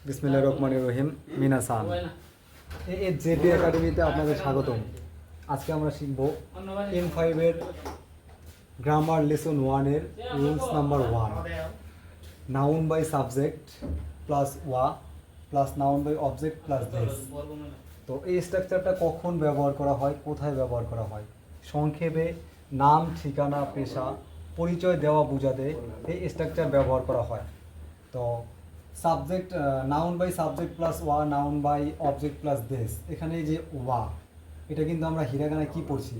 বিসমিল্লাহির রহমানির রহিম। মিনাসান এই জেপি একাডেমিতে আপনাদের স্বাগতম। আজকে আমরা শিখব M5 এর গ্রামার লেসন 1 এর rules number 1, noun by subject plus ওয়া plus noun by object plus this. তো এই স্ট্রাকচারটা কখন ব্যবহার করা হয়, কোথায় ব্যবহার করা হয়? সংক্ষেপে নাম, ঠিকানা, পেশা, পরিচয় দেওয়া বোঝাতে এই স্ট্রাকচার ব্যবহার করা হয়। তো subject, noun by subject plus ওয়া, নাউন বাই অবজেক্ট প্লাস দেশ। এখানে যে ওয়া, এটা কিন্তু আমরা হিরাগানায় কি পড়ছি?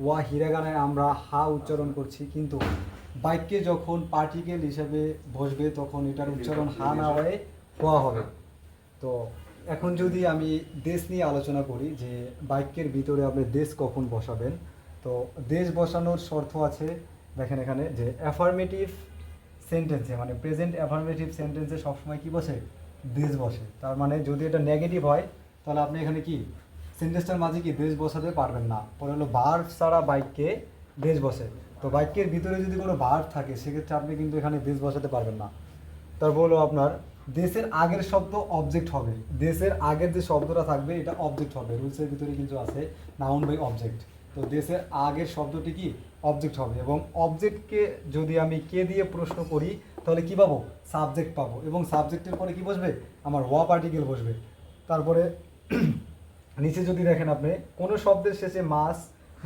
ওয়া হিরাগানায় আমরা হা উচ্চারণ করছি, কিন্তু বাক্যে যখন পার্টিকেল হিসাবে বসবে তখন এটার উচ্চারণ হা না হয়ে ওয়া হবে। তো এখন যদি আমি দেশ নিয়ে আলোচনা করি যে বাক্যের ভিতরে আপনি দেশ কখন বসাবেন, তো দেশ বসানোর শর্ত আছে। দেখেন এখানে যে অ্যাফার্মেটিভ সেন্টেন্সে, মানে প্রেজেন্ট অ্যাফার্মেটিভ সেন্টেন্সে সবসময় কি বসে? দেশ বসে। তার মানে যদি এটা নেগেটিভ হয় তাহলে আপনি এখানে কি সেন্টেন্সটার মাঝে কি দেশ বসাতে পারবেন না। পরে হলো ভার্ব ছাড়া বাক্যে দেশ বসে। তো বাক্যের ভিতরে যদি কোনো ভার্ব থাকে সেক্ষেত্রে আপনি কিন্তু এখানে দেশ বসাতে পারবেন না। তারপর হলো আপনার দেশের আগের শব্দ অবজেক্ট হবে। দেশের আগের যে শব্দটা থাকবে এটা অবজেক্ট হবে। রুলসের ভিতরে কিন্তু আছে নাউন বাই অবজেক্ট। তো দেশের আগের শব্দটি কি অবজেক্ট হবে, এবং অবজেক্টকে যদি আমি কে দিয়ে প্রশ্ন করি তাহলে কি পাবো? সাবজেক্ট পাবো, এবং সাবজেক্টের পরে কি বসবে? আমার ওয়া পার্টিকেল বসবে। তারপরে নিচে যদি দেখেন আপনি কোনো শব্দের শেষে মাস,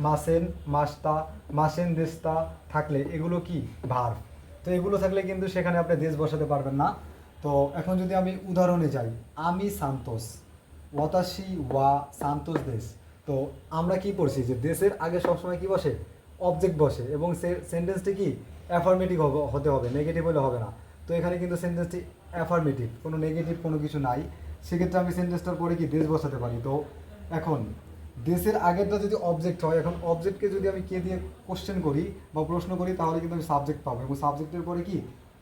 মাসেন, মাস্তা, মাসেন, দেস্তা থাকলে এগুলো কি ভার্ব। তো এগুলো থাকলে কিন্তু সেখানে আপনি দেশ বসাতে পারবেন না। তো এখন যদি আমি উদাহরণে যাই, আমি সান্তোস, ওয়াতাশি ওয়া সান্তোস দেশ। তো আমরা কি করছি যে দেশের আগে সবসময় কি বসে? অবজেক্ট বসে, এবং সে সেন্টেন্সটি কি অ্যাফার্মেটিভ হতে হবে, নেগেটিভ হলে হবে না। তো এখানে কিন্তু সেন্টেন্সটি অ্যাফার্মেটিভ, কোনো নেগেটিভ কোনো কিছু নাই। সেক্ষেত্রে আমি সেন্টেন্সটার পরে কি দেশ বসাতে পারি। তো এখন দেশের আগেরটা যদি অবজেক্ট হয়, এখন অবজেক্টকে যদি আমি কে দিয়ে কোশ্চেন করি বা প্রশ্ন করি তাহলে কিন্তু আমি সাবজেক্ট পাবো, এবং সাবজেক্টের পরে কি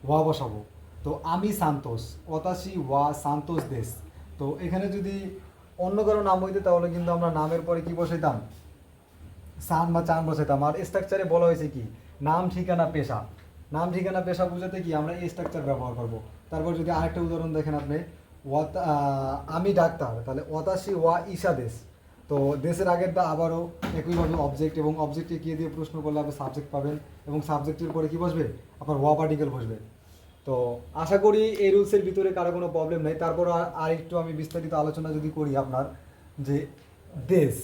ওয়া বসাবো। তো আমি সান্তোস, ওয়াতাশি ওয়া সান্তোস দেশ। তো এখানে যদি অন্য কারো নাম হইতে তাহলে কিন্তু আমরা নামের পরে কি বসাইতাম? সান বা চান বসাইতাম। আর স্ট্রাকচারে বলা হয়েছে কি নাম, ঠিকানা, পেশা। নাম, ঠিকানা, পেশা বোঝাতে কি আমরা এই স্ট্রাকচার ব্যবহার করব। তারপর যদি আরেকটা উদাহরণ দেখেন আপনি, আমি ডাক্তার, তাহলে ওয়াতাশি ওয়া ঈশা দেশ। তো দেশের আগেরটা আবারও একইভাবে অবজেক্ট, এবং অবজেক্টে গিয়ে দিয়ে প্রশ্ন করলে আপনি সাবজেক্ট পাবেন, এবং সাবজেক্টের পরে কি বসবে? আপনার ওয়া পার্টিকেল বসবে। তো আশা করি এই রুলসের ভিতরে কারো কোনো প্রবলেম নেই। তারপর আর একটু আমি বিস্তারিত আলোচনা যদি করি আপনার যে দেশ,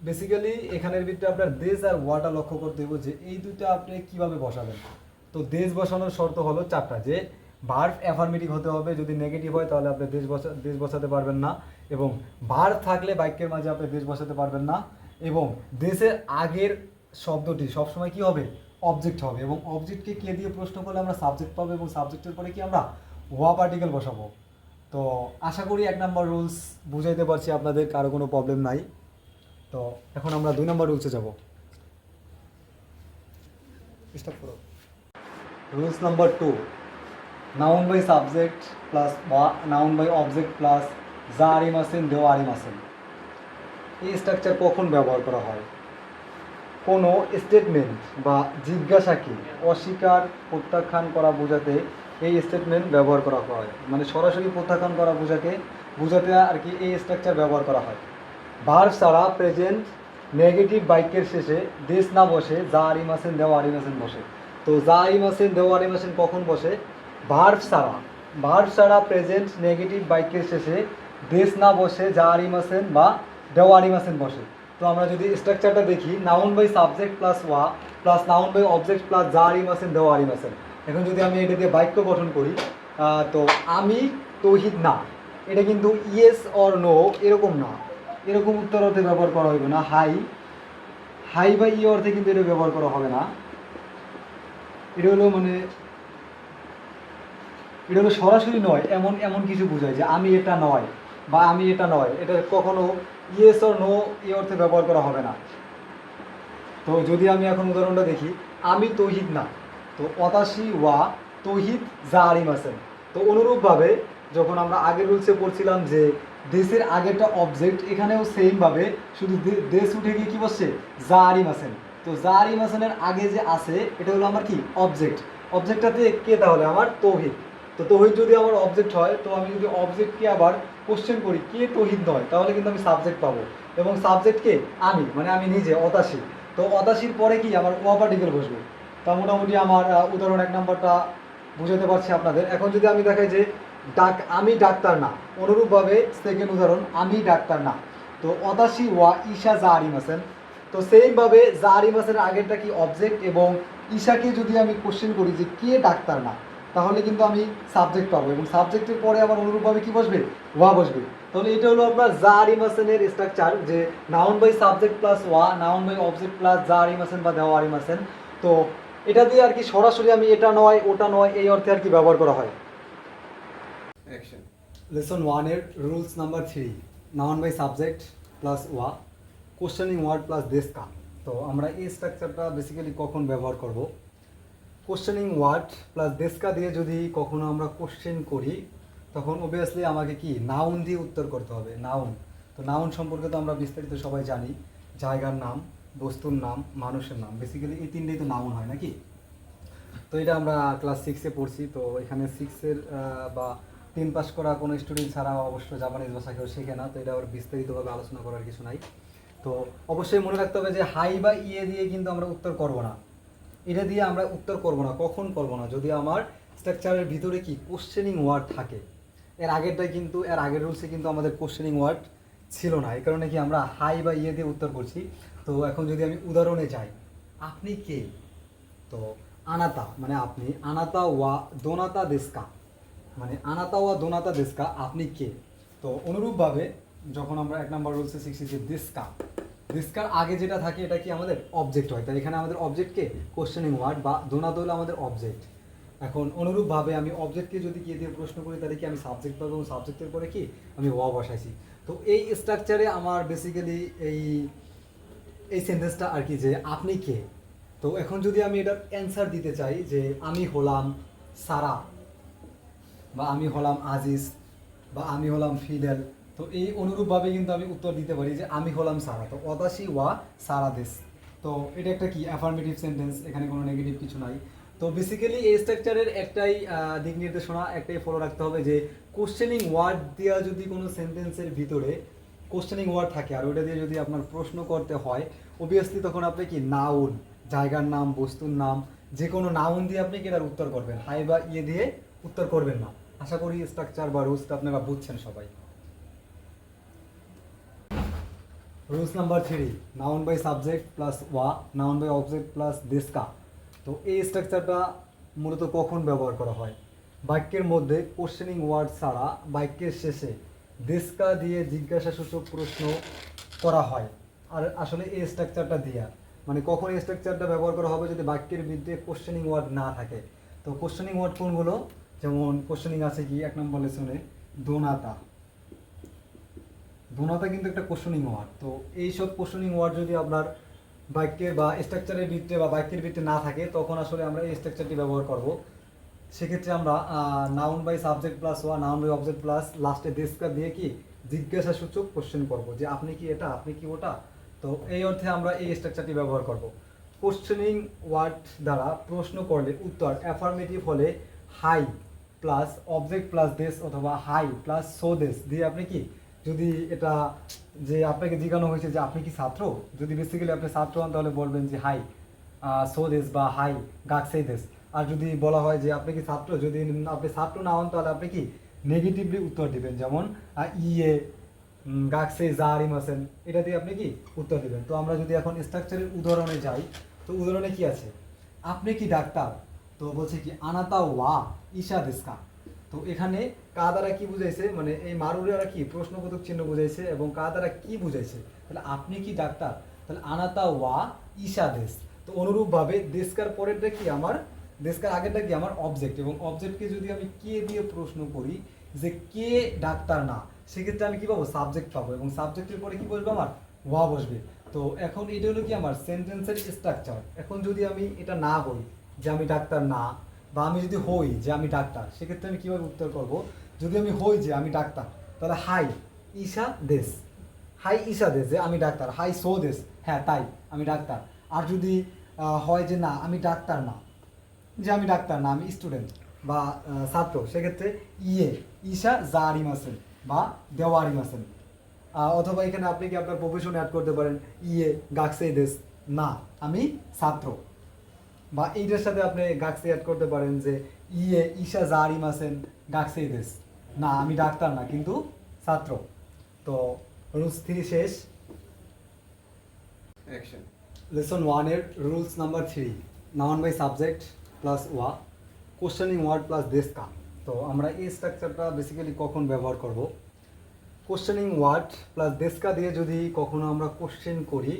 বেসিক্যালি এখানের ভিতরে আপনার দেশ আর ওয়াটা লক্ষ্য করতে হবে যে এই দুটো আপনি কিভাবে বসাবেন। তো দেশ বসানোর শর্ত হলো চারটা, যে ভার্ব অ্যাফার্মেটিভ হতে হবে, যদি নেগেটিভ হয় তাহলে আপনি দেশ বসাতে পারবেন না, এবং ভার্ব থাকলে বাক্যের মাঝে আপনি দেশ বসাতে পারবেন না, এবং দেশের আগের শব্দটি সবসময় কি হবে? অবজেক্ট হবে, এবং অবজেক্টকে কে দিয়ে প্রশ্ন করলে আমরা সাবজেক্ট পাবো, এবং সাবজেক্টের পরে কি আমরা ওয়া পার্টিকেল বসাবো। তো আশা করি 1 নম্বর রুলস বুঝাইতে পারছি, আপনাদের কারো কোনো প্রবলেম নাই। তো এখন আমরা 2 নম্বর রুলসে যাব। স্টার্ট করো। Rules number 2, noun by subject plus বা নাউন বাই অবজেক্ট প্লাস যা আরিমাসেন দেও আরিমাসেন। এই স্ট্রাকচার কখন ব্যবহার করা হয়? কোনো স্টেটমেন্ট বা জিজ্ঞাসাকে অস্বীকার, প্রত্যাখ্যান করা বোঝাতে এই স্টেটমেন্ট ব্যবহার করা হয়, মানে সরাসরি প্রত্যাখ্যান করা বোঝাতে আর কি এই স্ট্রাকচার ব্যবহার করা হয়। ভার্ব ছাড়া প্রেজেন্ট নেগেটিভ বাক্যের শেষে দেশ না বসে যা আরিমাসেন দেওয়া আরিমাসেন বসে। তো যা আরিমাসেন দেওয়া আরিমাসেন কখন বসে? ভার্ব ছাড়া প্রেজেন্ট নেগেটিভ বাক্যের শেষে দেশ না বসে যা আরিমাসেন বা দেওয়া আরিমাসেন বসে। তো আমরা যদি স্ট্রাকচারটা দেখি, নাউন বাই সাবজেক্ট প্লাস ওয়া plus noun by object plus যা আরিমাসেন দেওয়া আরিমাসেন। এখন যদি আমি এটা দিয়ে বাক্য গঠন করি, তো আমি তৌহিদ না, এটা কিন্তু ইয়েস অর নো এরকম না, এরকম উত্তর অর্থে ব্যবহার করা হবে না। হাই বা ই অর্থে কিন্তু এটা ব্যবহার করা হবে না। এটা হলো সরাসরি নয় এমন এমন কিছু বোঝায় যে আমি এটা নয় বা আমি এটা নয়, এটা কখনো ইয়েস অর নো এই অর্থে ব্যবহার করা হবে না। তো যদি আমি এখন উদাহরণটা দেখি, আমি তৌহিদ না, তো ওয়াতাশি ওয়া তৌহিদ যা আরিমাসেন। তো অনুরূপভাবে যখন আমরা আগের রুলসে পড়ছিলাম যে দেশের আগেরটা অবজেক্ট, এখানেও সেমভাবে শুধু দেশ উঠে গিয়ে কী বসছে? যা আরিমাসেন। তো যা আরিমাসেনের আগে যে আছে এটা হলো আমার কি অবজেক্ট। অবজেক্টটাতে কে? তাহলে আমার তৌহিদ। তো তৌহিদ যদি আমার অবজেক্ট হয়, তো আমি যদি অবজেক্টকে আবার কোশ্চেন করি কে তৌহিদ নয়, তাহলে কিন্তু আমি সাবজেক্ট পাবো। এবং সাবজেক্টকে আমি মানে আমি নিজে অতাশী, তো অতাশীর পরে কি আমার ওয়া পার্টিকেল বসবে। তা মোটামুটি আমার উদাহরণ 1 নম্বরটা বুঝাতে পারছি আপনাদের। এখন যদি আমি দেখাই যে আমি ডাক্তার না, অনুরূপভাবে সেকেন্ড উদাহরণ আমি ডাক্তার না, তো অতাশী ওয়া ঈশা জারিম আছেন। তো সেইমভাবে জারিম আছেন আগেরটা কি অবজেক্ট, এবং ঈশাকে যদি আমি কোশ্চেন করি যে কে ডাক্তার না, তাহলে কিন্তু আমি সাবজেক্ট পাবো, এবং সাবজেক্টের পরে আবার অনুরূপভাবে কি বসবে, ওয়া বসবে। তাহলে এটা হলো আপনার জারিম আছেনের স্ট্রাকচার, যে নাউন বাই সাবজেক্ট প্লাস ওয়া, নাউন বাই অবজেক্ট প্লাস জারিম আছেন বা দেওয়ারিম আছেন। তো এটা দিয়ে আর কি সরাসরি আমি এটা নয় ওটা নয় এই অর্থে আর কি ব্যবহার করা হয়। লেসন 1 এর rules number 3, noun by subject plus ওয়া, কোশ্চেনিং ওয়ার্ড প্লাস দেশ কা। তো আমরা এই স্ট্রাকচারটা বেসিক্যালি কখন ব্যবহার করব, কোশ্চেনিং ওয়ার্ড প্লাস দেশ কা দিয়ে যদি কখনো আমরা কোশ্চেন করি, তখন অবভিয়াসলি আমাকে কি নাউন দিয়ে উত্তর করতে হবে। নাউন, তো নাউন সম্পর্কে তো আমরা বিস্তারিত সবাই জানি, জায়গার নাম, বস্তুর নাম, মানুষের নাম, বেসিক্যালি এই তিনটেই তো নাউন হয় নাকি। তো এটা আমরা ক্লাস 6-এ পড়ছি। তো এখানে 6-এর বা 10 পাস করা কোনো স্টুডেন্ট ছাড়া অবশ্য জাপানিজ ভাষা কেউ শেখে না, তো এটা আবার বিস্তারিতভাবে আলোচনা করার কিছু নাই। তো অবশ্যই মনে রাখতে হবে যে হাই বা ইয়ে দিয়ে কিন্তু আমরা উত্তর করব না, এটা দিয়ে আমরা উত্তর করব না। কখন করব না, যদি আমার স্ট্রাকচারের ভিতরে কি কোশ্চেনিং ওয়ার্ড থাকে। এর আগেরটাই কিন্তু এর আগের রুলসে কিন্তু আমাদের কোশ্চেনিং ওয়ার্ড ছিল না, এই কারণে কি আমরা হাই বা ইয়ে দিয়ে উত্তর করছি। তো এখন যদি আমি উদাহরণে যাই, আপনি কে, তো আনাতা মানে আপনি, আনাতা ওয়া দোনাতা দেশকা মানে আনাতা ওয়া দোনাতা দেশকা, আপনি কে। তো অনুরূপভাবে যখন আমরা 1 নম্বর রুলসে শিখছি যে দেশকা, দেশকার আগে যেটা থাকে এটা কি আমাদের অবজেক্ট হয়, তাই এখানে আমাদের অবজেক্টকে কোশ্চেনিং ওয়ার্ড বা দোনাতা হলো আমাদের অবজেক্ট। এখন অনুরূপভাবে আমি অবজেক্টকে যদি কে দিয়ে প্রশ্ন করি, তাহলে কি আমি সাবজেক্ট পাবো, এবং সাবজেক্টের পরে কি আমি ওয়া বসাইছি। তো এই স্ট্রাকচারে আমার বেসিক্যালি এই এই সেন্টেন্সটা আর কি, যে আপনি কে। তো এখন যদি আমি এটার অ্যান্সার দিতে চাই যে আমি হলাম সারা, বা আমি হলাম আজিজ, বা আমি হলাম ফিডেল, তো এই অনুরূপভাবে কিন্তু আমি উত্তর দিতে পারি যে আমি হলাম সারা, তো অতাশী ওয়া সারা দেশ। তো এটা একটা কি অ্যাফার্মেটিভ সেন্টেন্স, এখানে কোনো নেগেটিভ কিছু নাই। তো বেসিক্যালি এই স্ট্রাকচারের একটাই দিক নির্দেশনা, একটাই ফলো রাখতে হবে যে কোশ্চেনিং ওয়ার্ড দেওয়া যদি কোনো সেন্টেন্সের ভিতরে কোশ্চেনিং ওয়ার্ড থাকে আর ওটা দিয়ে যদি আপনার প্রশ্ন করতে হয়, অবভিয়াসলি তখন আপনি কি নাউন, জায়গার নাম, বস্তুর নাম, যে কোনো নাউন দিয়ে আপনি কি এটার উত্তর করবেন, হাই বা ইয়ে দিয়ে উত্তর করবেন না। আশা করি স্ট্রাকচার বা রুলসটা আপনারা বুঝছেন সবাই। Rules number 3, noun by subject plus ওয়া, নাউন বাই অবজেক্ট প্লাস দেশকা। তো এই স্ট্রাকচারটা মূলত কখন ব্যবহার করা হয়, বাক্যের মধ্যে কোশ্চেনিং ওয়ার্ড ছাড়া বাক্যের শেষে দেশকা দিয়ে জিজ্ঞাসাসূচক প্রশ্ন করা হয়। আর আসলে এই স্ট্রাকচারটা দিয়া মানে কখন এই স্ট্রাকচারটা ব্যবহার করা হবে, যদি বাক্যের ভিতরে কোশ্চেনিং ওয়ার্ড না থাকে। তো কোশ্চেনিং ওয়ার্ড কোনগুলো, যেমন কোশ্চেনিং আছে কি 1 নম্বর লেসনে দোনাতা, দোনাতা কিন্তু একটা কোশ্চেনিং ওয়ার্ড। তো এইসব কোশ্চেনিং ওয়ার্ড যদি আপনার বাক্যের বা স্ট্রাকচারের ভিতরে বা বাক্যের ভিতরে না থাকে, তখন আসলে আমরা এই স্ট্রাকচারটি ব্যবহার করব। সেক্ষেত্রে আমরা নাউন বাই সাবজেক্ট প্লাস ওয়া, নাউন বাই অবজেক্ট প্লাস লাস্টে দেশকা দিয়ে কি জিজ্ঞাসাসূচক কোশ্চেন করব, যে আপনি কি এটা, আপনি কি ওটা। তো এই অর্থে আমরা এই স্ট্রাকচারটি ব্যবহার করব। কোশ্চেনিং ওয়ার্ড দ্বারা প্রশ্ন করলে উত্তর অ্যাফার্মেটিভ হলে হাই প্লাস অবজেক্ট প্লাস দেশ, অথবা হাই প্লাস সো দেশ দিয়ে আপনি কি, যদি এটা যে আপনাকে জিজ্ঞানো হয়েছে যে আপনি কি ছাত্র, যদি বেসিক্যালি আপনি ছাত্র হন তাহলে বলবেন যে হাই সো দেশ বা হাই গাকসেই দেশ। আর যদি বলা হয় যে আপনি কি ছাত্র, যদি আপনি ছাত্র না হন তাহলে আপনি কি নেগেটিভলি উত্তর দিবেন, যেমন ইয়ে গাকসে জারিম আছেন, এটা দিয়ে আপনি কি উত্তর দিবেন। তো আমরা যদি এখন স্ট্রাকচারের উদাহরণে যাই, তো উদাহরণে কি আছে, আপনি কি ডাক্তার, তো বলছে কি আনাতা ওয়া ঈশা দেশকা। তো এখানে কা দ্বারা কি বুঝাইছে, মানে এই মারুরিয়ারা কি প্রশ্নবোধক চিহ্ন বুঝাইছে, এবং কা দ্বারা কি বুঝাইছে, তাহলে আপনি কি ডাক্তার, তাহলে আনাতা ওয়া ঈশা দেশ। তো অনুরূপভাবে দেশকার পরেরটা কি আমার, দেশকার আগেরটা কি আমার অবজেক্ট, এবং অবজেক্টকে যদি আমি কে দিয়ে প্রশ্ন করি যে কে ডাক্তার না, সেক্ষেত্রে আমি কি পাবো, সাবজেক্ট পাবো, এবং সাবজেক্টের পরে কি বসবে আমার ওয়া বসবে। তো এখন এটা হলো কি আমার সেন্টেন্সের স্ট্রাকচার। এখন যদি আমি এটা না হই যে আমি ডাক্তার না, বা আমি যদি হই যে আমি ডাক্তার, সেক্ষেত্রে আমি কীভাবে উত্তর করব, যদি আমি হই যে আমি ডাক্তার, তাহলে হাই ঈশা দেশ, হাই ঈশা দেশ যে আমি ডাক্তার, হাই সো দেশ হ্যাঁ তাই আমি ডাক্তার। আর যদি হয় যে না আমি ডাক্তার না, যে আমি ডাক্তার না আমি স্টুডেন্ট, বা ছাত্র, সেক্ষেত্রে ইয়ে ঈশা জারিমাসেন বা দেওয়ারিমাসেন। অথবা এখানে আপনি কি আপনার প্রফেশন অ্যাড করতে পারেন, ইয়ে গাকসেইদেস, না আমি ছাত্র। বা এইটার সাথে আপনি গাকসে অ্যাড করতে পারেন যে ইয়ে ঈশা জারিমাসেন গাকসেইদেস, না আমি ডাক্তার না কিন্তু ছাত্র। তো রুলস 3 শেষ। লেসন 1 এর rules number 3, noun by subject plus ওয়া, কোশ্চেনিং ওয়ার্ড প্লাস দেশকা। তো আমরা এই স্ট্রাকচারটা বেসিক্যালি কখন ব্যবহার করব? কোশ্চেনিং ওয়ার্ড প্লাস দেশকা দিয়ে যদি কখনো আমরা কোশ্চেন করি,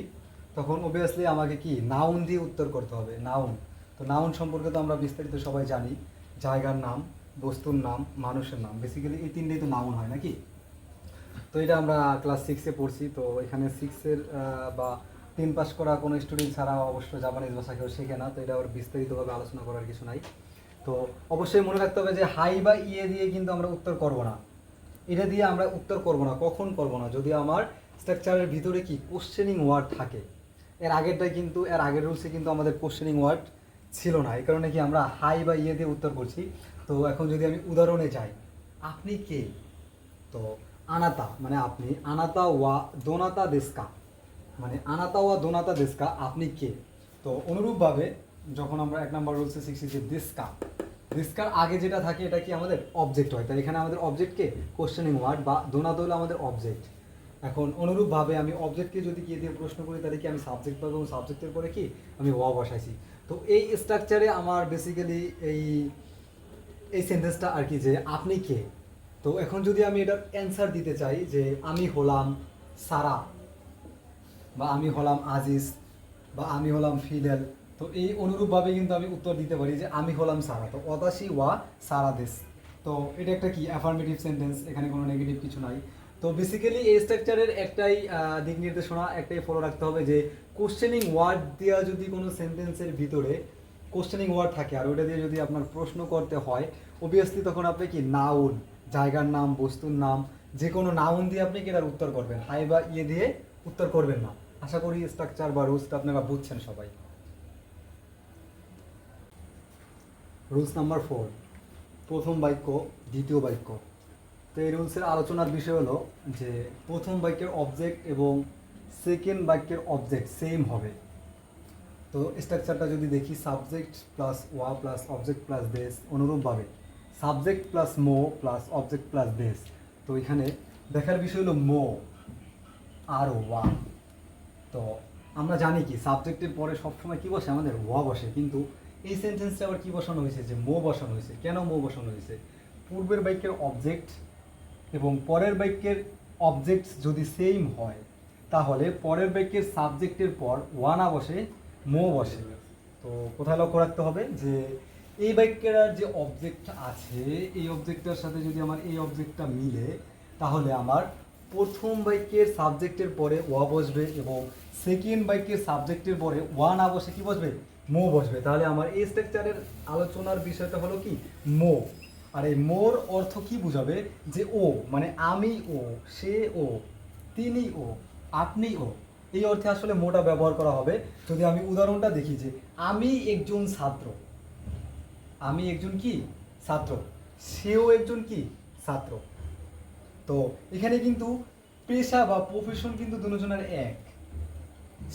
তখন অবভিয়াসলি আমাকে কি নাউন দিয়ে উত্তর করতে হবে, নাউন। তো নাউন সম্পর্কে তো আমরা বিস্তারিত সবাই জানি, জায়গার নাম, বস্তুর নাম, মানুষের নাম, বেসিক্যালি এই তিনটেই তো নাউন হয় নাকি। তো এটা আমরা ক্লাস 6-এ পড়ছি। তো এখানে 6-এর বা 10 পাস করা কোনো স্টুডেন্ট ছাড়া অবশ্য জাপানিজ ভাষা কেউ শেখে না, তো এটা আবার বিস্তারিতভাবে আলোচনা করার কিছু নাই। তো অবশ্যই মনে রাখতে হবে যে হাই বা ইয়ে দিয়ে কিন্তু আমরা উত্তর করব না, এটা দিয়ে আমরা উত্তর করব না। কখন করব না? যদি আমার স্ট্রাকচারের ভিতরে কি কোশ্চেনিং ওয়ার্ড থাকে। এর আগের রুলসে কিন্তু আমাদের কোশ্চেনিং ওয়ার্ড ছিল না, এই কারণে কি আমরা হাই বা ইয়ে দিয়ে উত্তর করছি। তো এখন যদি আমি উদাহরণে যাই, আপনি কে? তো আনাতা মানে আপনি, আনাতা ওয়া দোনাতা দেশকা মানে আনাতা ওয়া দোনাতা দেশকা, আপনি কে? তো অনুরূপভাবে যখন আমরা 1 নম্বর রুলসে শিখছি যে দেশকা, দেশকার আগে যেটা থাকে এটা কি আমাদের অবজেক্ট হয়। তাই এখানে আমাদের অবজেক্টকে কোশ্চেনিং ওয়ার্ড বা দোনাতা হলো আমাদের অবজেক্ট। এখন অনুরূপভাবে আমি অবজেক্টকে যদি কে দিয়ে প্রশ্ন করি, তাহলে কি আমি সাবজেক্ট পাবো, এবং সাবজেক্টের পরে কি আমি ওয়া বসাইছি। তো এই স্ট্রাকচারে আমার বেসিক্যালি এই সেন্টেন্সটা আর কি, যে আপনি কে। তো এখন যদি আমি এটার অ্যান্সার দিতে চাই যে আমি হলাম সারা, বা আমি হলাম আজিজ, বা আমি হলাম ফিডেল, তো এই অনুরূপভাবে কিন্তু আমি উত্তর দিতে পারি যে আমি হলাম সারা। তো অতাশি ওয়া সারা দেশ। তো এটা একটা কি অ্যাফার্মেটিভ সেন্টেন্স, এখানে কোনো নেগেটিভ কিছু নাই। তো বেসিক্যালি এই স্ট্রাকচারের একটাই দিক নির্দেশনা, একটাই ফলো রাখতে হবে যে কোশ্চেনিং ওয়ার্ড দেওয়া যদি কোনো সেন্টেন্সের ভিতরে কোশ্চেনিং ওয়ার্ড থাকে আর ওটা দিয়ে যদি আপনার প্রশ্ন করতে হয়, অবভিয়াসলি তখন আপনি কি নাউন, জায়গার নাম, বস্তুর নাম, যে কোনো নাউন দিয়ে আপনি কি এটার উত্তর করবেন, হাই বা ইয়ে দিয়ে উত্তর করবেন না। আশা করি স্ট্রাকচার বা রুলসটা আপনারা বুঝছেন সবাই। রুলস নাম্বার 4, প্রথম বাক্য, দ্বিতীয় বাক্য। তো এই রুলসের আলোচনার বিষয় হলো যে প্রথম বাক্যের অবজেক্ট এবং সেকেন্ড বাক্যের অবজেক্ট সেম হবে। তো স্ট্রাকচারটা যদি দেখি, সাবজেক্ট প্লাস ওয়া প্লাস অবজেক্ট প্লাস দেশ, অনুরূপভাবে সাবজেক্ট প্লাস মো প্লাস অবজেক্ট প্লাস দেশ। তো এখানে দেখার বিষয় হলো মো আর ওয়া। তো আমরা জানি কি সাবজেক্টের পরে সবসময় কী বসে, আমাদের ওয়া বসে, কিন্তু এই সেন্টেন্সটা আবার কী বসানো হয়েছে, যে মো বসানো হয়েছে। কেন মো বসানো হয়েছে? পূর্বের বাক্যের অবজেক্ট এবং পরের বাক্যের অবজেক্ট যদি সেম হয়, তাহলে পরের বাক্যের সাবজেক্টের পর ওয়া না বসে মো বসে। তো কোথায় লক্ষ্য রাখতে হবে যে এই বাক্যের যে অবজেক্ট আছে, এই অবজেক্টটার সাথে যদি আমার এই অবজেক্টটা মিলে, তাহলে আমার প্রথম বাক্যের সাবজেক্টের পরে ওয়া বসবে, এবং সেকেন্ড বাক্যের সাবজেক্টের পরে ওয়া না বসে কি বসবে, মো বসবে। তাহলে আমার এই স্ট্রাকচারের আলোচনার বিষয়টা হলো কি মো। আর এই মোর অর্থ কি বুঝাবে, যে ও মানে আমি, ও সে, ও তিনি, ও আপনি, ও, এই অর্থে আসলে মোটা ব্যবহার করা হবে। যদি আমি উদাহরণটা দেখি যে আমি একজন ছাত্র, আমি একজন কি ছাত্র, সেও একজন কি ছাত্র। তো এখানে কিন্তু পেশা বা প্রফেশন কিন্তু দুজনের এক,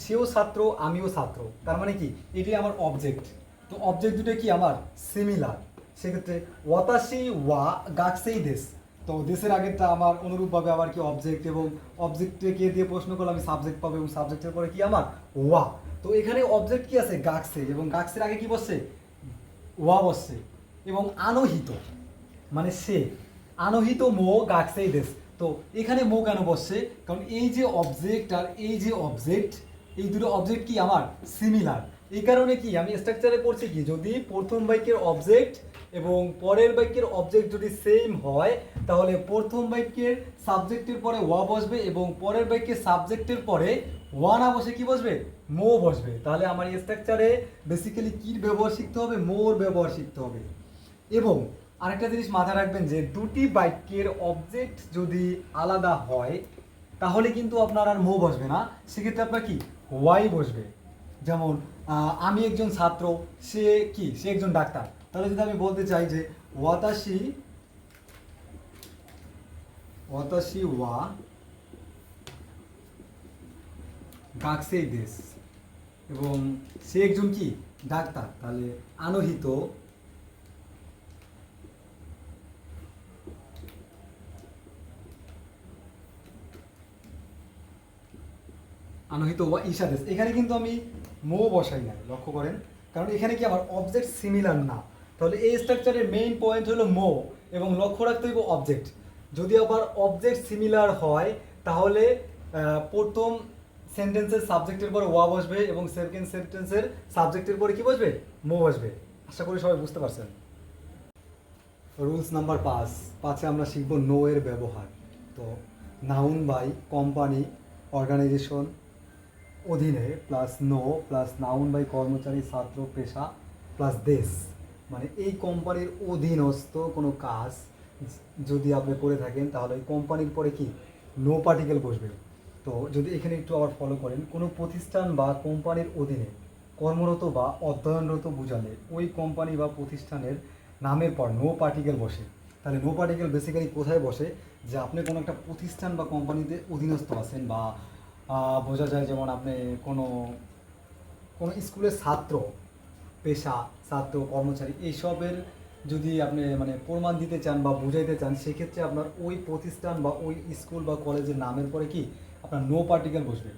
সেও ছাত্র আমিও ছাত্র, তার মানে কি এটি আমার অবজেক্ট। তো অবজেক্ট দুটো কি আমার সিমিলার, সেক্ষেত্রে ওয়াতাশি ওয়া গাকসেই দেশ। তো দেশের আগেরটা আমার অনুরূপভাবে আবার কি অবজেক্ট, এবং অবজেক্টকে দিয়ে প্রশ্ন করলে আমি সাবজেক্ট পাবো, এবং সাবজেক্টের পরে কি আমার ওয়া। তো এখানে অবজেক্ট কি আছে, গাকসে, এবং গাকসের আগে কি বসছে, ওয়া বসছে। এবং আনহিত মানে সে, আনহিত মো গাকসেই দেশ। তো এখানে মো কেন বসছে, কারণ এই যে অবজেক্ট আর এই যে অবজেক্ট, এই দুটো অবজেক্ট কি আমার সিমিলার। এই কারণে কি আমি স্ট্রাকচারে পড়ছি কি, যদি প্রথম বাক্যের অবজেক্ট এবং পরের বাক্যের অবজেক্ট যদি সেম হয়, তাহলে প্রথম বাক্যের সাবজেক্টের পরে ওয়া বসবে, এবং পরের বাক্যের সাবজেক্টের পরে ওয়া না বসে কি বসবে, মো বসবে। তাহলে আমার এই স্ট্রাকচারে বেসিক্যালি কির ব্যবহার শিখতে হবে, মোর ব্যবহার শিখতে হবে। এবং আরেকটা জিনিস মাথায় রাখবেন যে দুটি বাক্যের অবজেক্ট যদি আলাদা হয়, তাহলে কিন্তু আপনার আর মো বসবে না, সেক্ষেত্রে আপনার কি ওয়াই বসবে। যেমন আমি একজন ছাত্র, সে কি, সে একজন ডাক্তার, তাহলে যদি আমি বলতে চাই যে ওয়াতাশি ওয়াতাশি ওয়া গাকসেই দেশ, এবং সে একজন কি ডাক্তার, তাহলে আনহিত আনহিত ওয়া ইশাদেশ। এখানে কিন্তু আমি মো বসাই নাই, লক্ষ্য করেন, কারণ এখানে কি আমার অবজেক্ট সিমিলার না। তাহলে এই স্ট্রাকচারের মেইন পয়েন্ট হলো মো, এবং লক্ষ্য রাখতে হইব অবজেক্ট। যদি আবার অবজেক্ট সিমিলার হয় তাহলে প্রথম সেন্টেন্সের সাবজেক্টের পরে ওয়া বসবে এবং সেকেন্ড সেন্টেন্সের সাবজেক্টের পরে কি বসবে, মো বসবে। আশা করি সবাই বুঝতে পারছেন। রুলস নাম্বার 5 আমরা শিখব নো এর ব্যবহার। তো নাউন বাই কোম্পানি অর্গানাইজেশন অধীনে প্লাস নো প্লাস নাউন বাই কর্মচারী ছাত্র পেশা প্লাস দেশ, মানে এই কোম্পানির অধীনস্থ কোনো কাজ যদি আপনি করে থাকেন তাহলে ওই কোম্পানির পরে কি নো পার্টিকেল বসবে। তো যদি এখানে একটু আবার ফলো করেন, কোনো প্রতিষ্ঠান বা কোম্পানির অধীনে কর্মরত বা অধ্যয়নরত বুঝালে ওই কোম্পানি বা প্রতিষ্ঠানের নামের পর নো পার্টিকেল বসে। তাহলে নো পার্টিকেল বেসিক্যালি কোথায় বসে, যে আপনি কোনো একটা প্রতিষ্ঠান বা কোম্পানিতে অধীনস্থ আছেন, বা বোঝা যায় যেমন আপনি কোনো কোনো স্কুলের ছাত্র, পেশা, ছাত্র, কর্মচারী এইসবের যদি আপনি মানে প্রমাণ দিতে চান বা বুঝাইতে চান, সেক্ষেত্রে আপনার ওই প্রতিষ্ঠান বা ওই স্কুল বা কলেজের নামের পরে কি আপনার নো পার্টিকেল বসবে।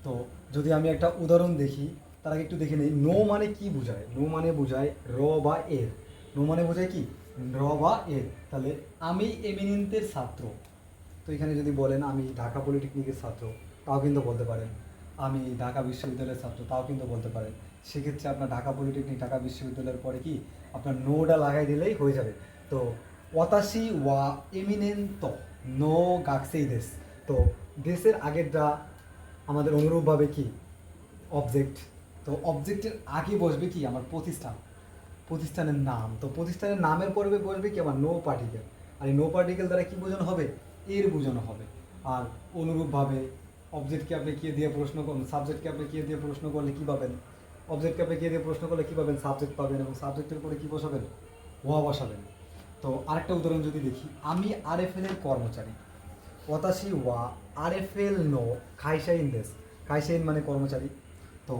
তো যদি আমি একটা উদাহরণ দেখি, তার আগে একটু দেখে নিই নো মানে কি বোঝায়। নো মানে বোঝায় র বা এর। নো মানে বোঝায় কি র বা এর। তাহলে আমি এমিনেন্টের ছাত্র, তো এখানে যদি বলেন আমি ঢাকা পলিটেকনিকের ছাত্র, তাও কিন্তু বলতে পারেন। আমি ঢাকা বিশ্ববিদ্যালয়ের ছাত্র, তাও কিন্তু বলতে পারেন। সেক্ষেত্রে আপনার ঢাকা পলিটেকনিক, ঢাকা বিশ্ববিদ্যালয়ের পরে কি আপনার নোটা লাগাই দিলেই হয়ে যাবে। তো ওয়াতাশি ওয়া এমিনেন্ত নো গাকসেই দেশ। তো দেশের আগেরটা আমাদের অনুরূপভাবে কি অবজেক্ট। তো অবজেক্টের আগে বসবে কি আমার প্রতিষ্ঠান, প্রতিষ্ঠানের নাম। তো প্রতিষ্ঠানের নামের পরে বসবে কি আমার নো পার্টিকেল। আর এই নো পার্টিকেল দ্বারা কি বোঝানো হবে, এর বোঝানো হবে। আর অনুরূপভাবে অবজেক্টকে আপনি কে দিয়ে প্রশ্ন করুন, সাবজেক্টকে আপনি কে দিয়ে প্রশ্ন করলে কী পাবেন, অবজেক্টকে আপনি কে দিয়ে প্রশ্ন করলে কী পাবেন, সাবজেক্ট পাবেন, এবং সাবজেক্টের পরে কী বসাবেন, ওয়া বসাবেন। তো আরেকটা উদাহরণ যদি দেখি, আমি আরএফএল এর কর্মচারী, ওয়াতাশি ওয়া আরএফএল নো খাইশাইন দেশ। খাইশাইন মানে কর্মচারী। তো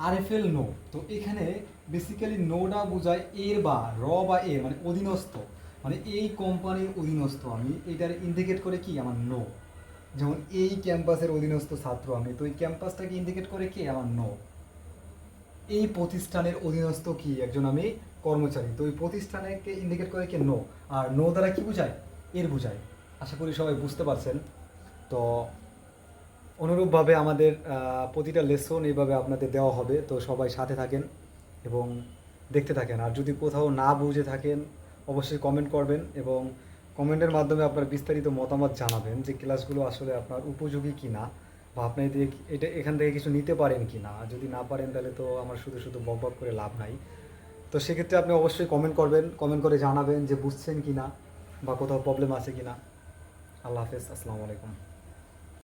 আরএফএল নো, তো এখানে বেসিক্যালি নোটা বোঝায় এর বা র বা এর, মানে অধীনস্থ, মানে এই কোম্পানির অধীনস্থ আমি, এটার ইন্ডিকেট করে কি আমার নো। যেমন এই ক্যাম্পাসের অধীনস্থ ছাত্র আমি, তো এই ক্যাম্পাসটাকে ইন্ডিকেট করে কি আমার নো। এই প্রতিষ্ঠানের অধীনস্থ কি একজন আমি কর্মচারী, তো এই প্রতিষ্ঠানকে ইন্ডিকেট করে কি নো। আর নো দ্বারা কি বোঝায়, এর বোঝায়। আশা করি সবাই বুঝতে পারছেন। তো অনুরূপভাবে আমাদের প্রতিটা লেসন এইভাবে আপনাদের দেওয়া হবে। তো সবাই সাথে থাকেন এবং দেখতে থাকেন। আর যদি কোথাও না বুঝে থাকেন অবশ্যই কমেন্ট করবেন, এবং কমেন্টের মাধ্যমে আপনার বিস্তারিত মতামত জানাবেন যে ক্লাসগুলো আসলে আপনার উপযোগী কি না, বা আপনি এটা এখান থেকে কিছু নিতে পারেন কি না। যদি না পারেন তাহলে তো আমার শুধু শুধু বক বক করে লাভ নাই। তো সেক্ষেত্রে আপনি অবশ্যই কমেন্ট করবেন, কমেন্ট করে জানাবেন যে বুঝছেন কি না বা কোথাও প্রবলেম আছে কি না। আল্লাহ হাফেজ, আসসালামু আলাইকুম।